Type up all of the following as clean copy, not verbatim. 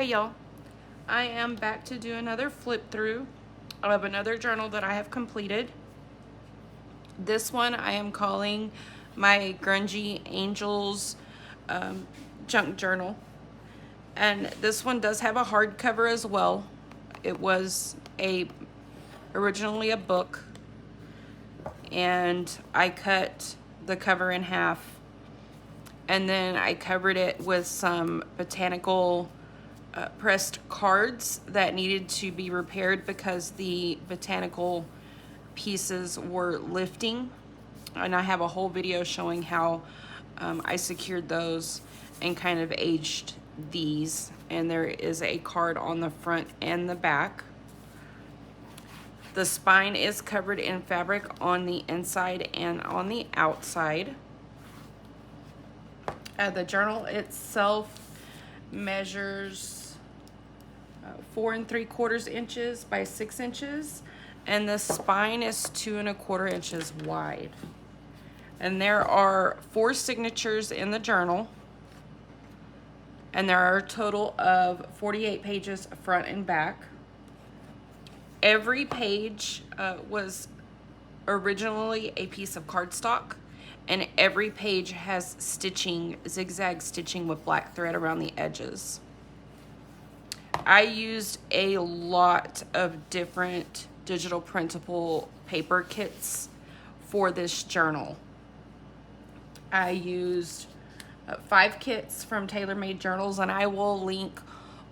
Hey y'all, I am back to do another flip through of another journal that I have completed. This one I am calling my Grungy Angels junk journal, and this one does have a hardcover as well. It was originally a book, and I cut the cover in half, and then I covered it with some botanical pressed cards that needed to be repaired because the botanical pieces were lifting, and I have a whole video showing how I secured those and kind of aged these, and there is a card on the front and the back. The spine is covered in fabric on the inside and on the outside. The journal itself measures 4 3/4 inches by 6 inches, and the spine is 2 1/4 inches wide. And there are 4 signatures in the journal, and there are a total of 48 pages front and back. Every page was originally a piece of cardstock, and every page has stitching, zigzag stitching with black thread around the edges. I used a lot of different digital printable paper kits for this journal. I used 5 kits from Tailor Made Journals, and I will link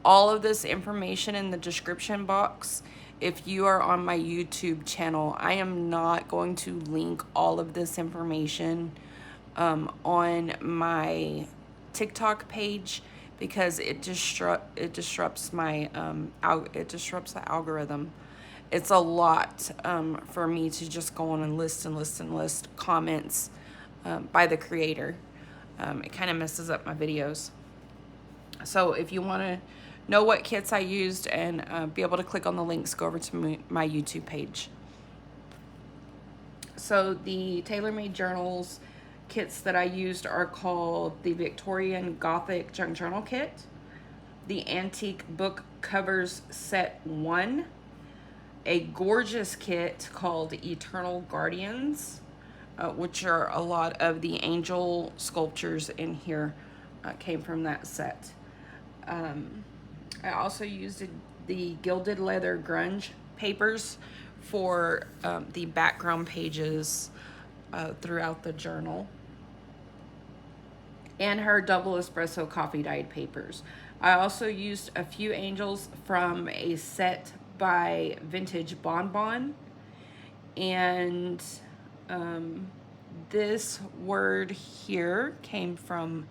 all of this information in the description box if you are on my YouTube channel. I am not going to link all of this information on my TikTok page because it disrupts my it disrupts the algorithm. It's a lot for me to just go on and list comments by the creator. It kind of messes up my videos. So if you want to know what kits I used and be able to click on the links, go over to my YouTube page. So the Tailor Made Journals kits that I used are called the Victorian Gothic Junk Journal Kit, the Antique Book Covers Set 1, a gorgeous kit called Eternal Guardians, which are a lot of the angel sculptures in here came from that set. I also used the Gilded leather Grunge papers for the background pages throughout the journal, and her double espresso coffee dyed papers. I also used a few angels from a set by Vintage Bonbon, and this word here came from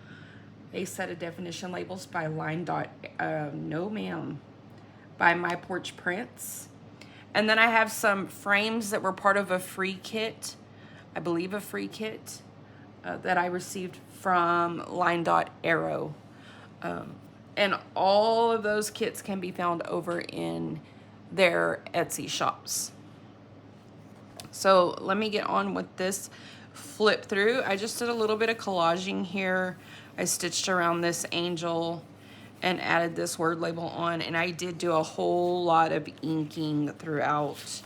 a set of definition labels by by My Porch Prints. And then I have some frames that were part of a free kit, I believe a free kit that I received from LineDotArrow. And all of those kits can be found over in their Etsy shops. So let me get on with this flip through. I just did a little bit of collaging here. I stitched around this angel and added this word label on, and I did do a whole lot of inking throughout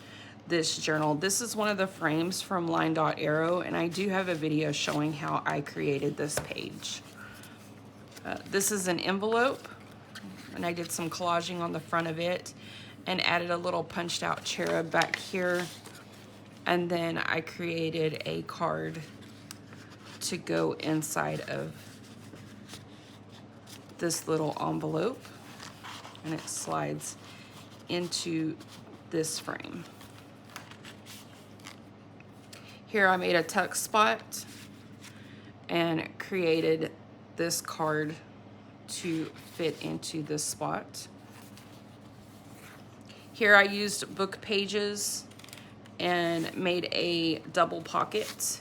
this journal. This is one of the frames from LineDotArrow, and I do have a video showing how I created this page. This is an envelope, and I did some collaging on the front of it and added a little punched out cherub back here, and then I created a card to go inside of this little envelope, and it slides into this frame. Here I made a tuck spot and created this card to fit into this spot. Here I used book pages and made a double pocket.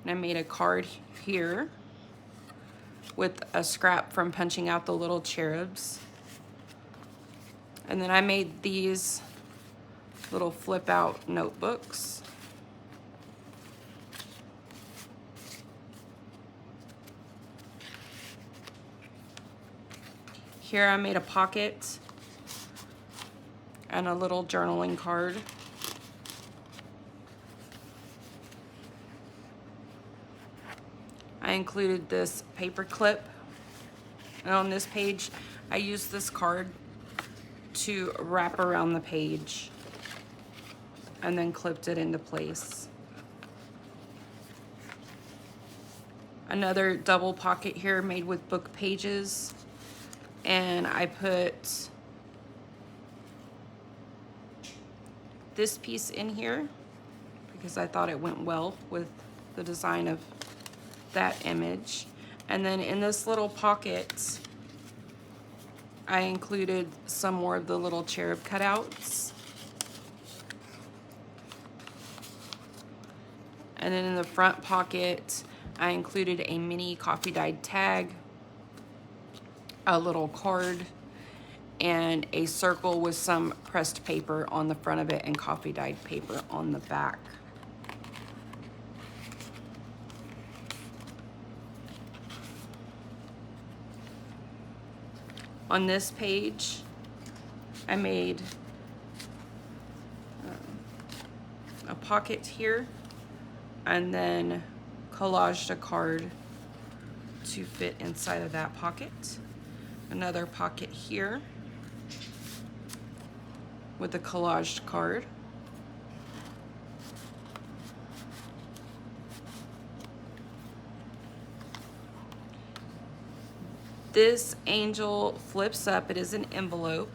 And I made a card here with a scrap from punching out the little cherubs. And then I made these little flip out notebooks. Here I made a pocket and a little journaling card. I included this paper clip, and on this page I used this card to wrap around the page and then clipped it into place. Another double pocket here made with book pages, and I put this piece in here because I thought it went well with the design of that image. And then in this little pocket I included some more of the little cherub cutouts. And then in the front pocket I included a mini coffee dyed tag, a little card, and a circle with some pressed paper on the front of it and coffee dyed paper on the back. On this page, I made a pocket here and then collaged a card to fit inside of that pocket. Another pocket here with a collaged card. This angel flips up. It is an envelope.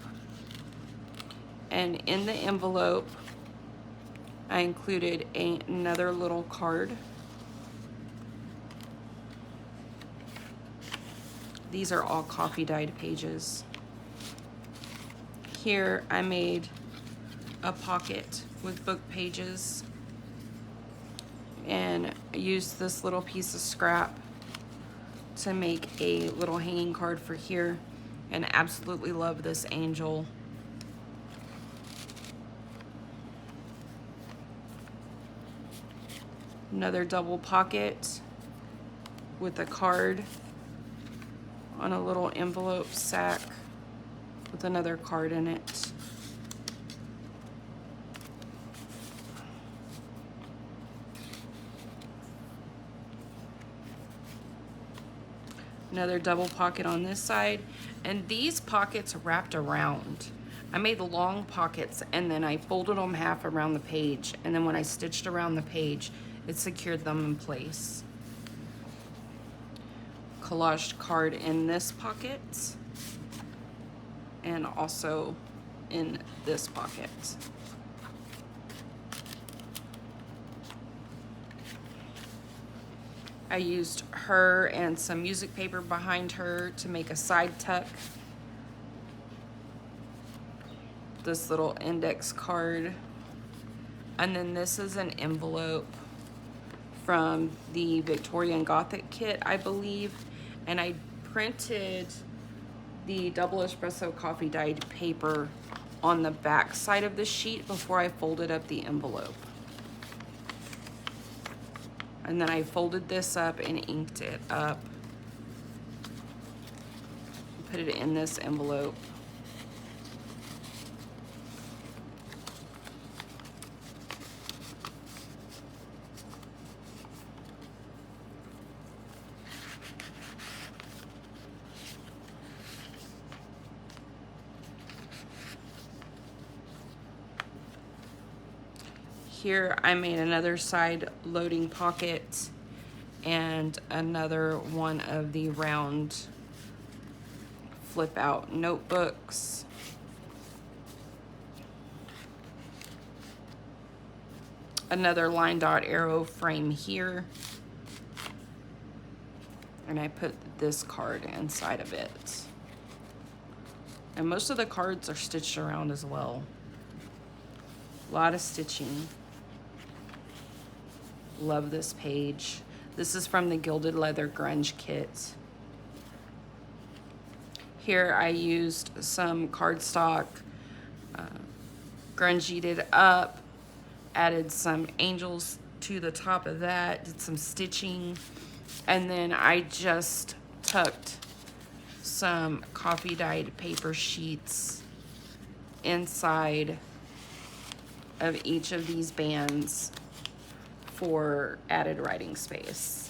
And in the envelope, I included another little card. These are all coffee dyed pages. Here I made a pocket with book pages and used this little piece of scrap to make a little hanging card for here, and absolutely love this angel. Another double pocket with a card on a little envelope sack with another card in it. Another double pocket on this side, and these pockets wrapped around. I made the long pockets and then I folded them half around the page, and then when I stitched around the page, it secured them in place. Collaged card in this pocket and also in this pocket. I used her and some music paper behind her to make a side tuck. This little index card. And then this is an envelope from the Victorian Gothic kit, I believe. And I printed the double espresso coffee dyed paper on the back side of the sheet before I folded up the envelope. And then I folded this up and inked it up. Put it in this envelope. Here I made another side loading pocket and another one of the round flip out notebooks. Another LineDotArrow frame here. And I put this card inside of it. And most of the cards are stitched around as well. A lot of stitching. Love this page. This is from the Gilded Leather Grunge kit. Here I used some cardstock, grungied it up, added some angels to the top of that, did some stitching, and then I just tucked some coffee dyed paper sheets inside of each of these bands for added writing space.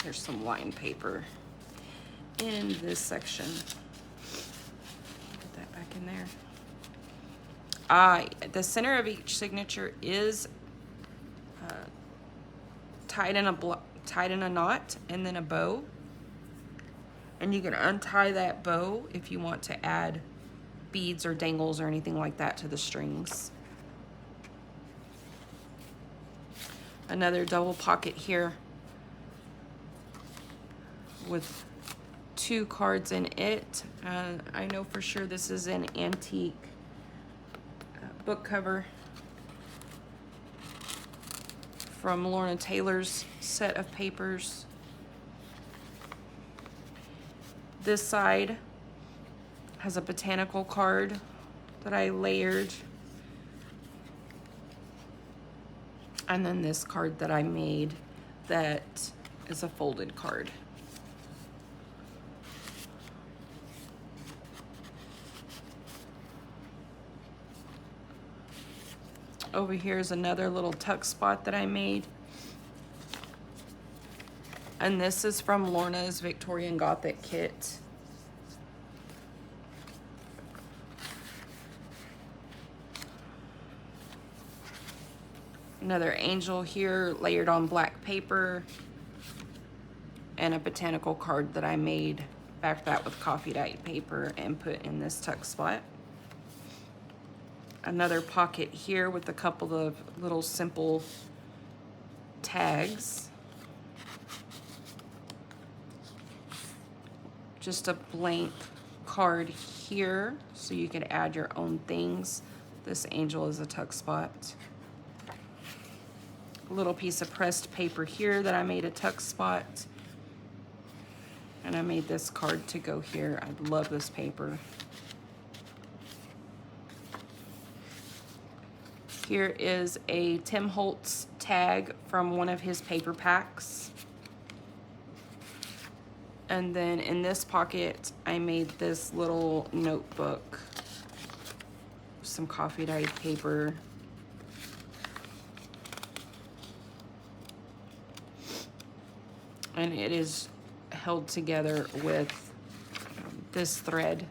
There's some lined paper in this section. Put that back in there. The center of each signature is tied in a knot and then a bow. And you can untie that bow if you want to add beads or dangles or anything like that to the strings. Another double pocket here with 2 cards in it. I know for sure this is an antique book cover from Lorna Taylor's set of papers. This side has a botanical card that I layered. And then this card that I made that is a folded card. Over here is another little tuck spot that I made. And this is from Lorna's Victorian Gothic kit. Another angel here layered on black paper. And a botanical card that I made, backed that with coffee dyed paper and put in this tuck spot. Another pocket here with a couple of little simple tags. Just a blank card here so you can add your own things. This angel is a tuck spot. A little piece of pressed paper here that I made a tuck spot. And I made this card to go here. I love this paper. Here is a Tim Holtz tag from one of his paper packs. And then in this pocket, I made this little notebook. Some coffee dyed paper. And it is held together with this thread.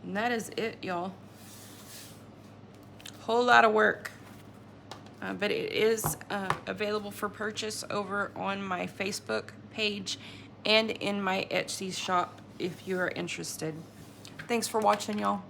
And that is it, y'all. Whole lot of work. But it is available for purchase over on my Facebook page and in my Etsy shop if you are interested. Thanks for watching, y'all.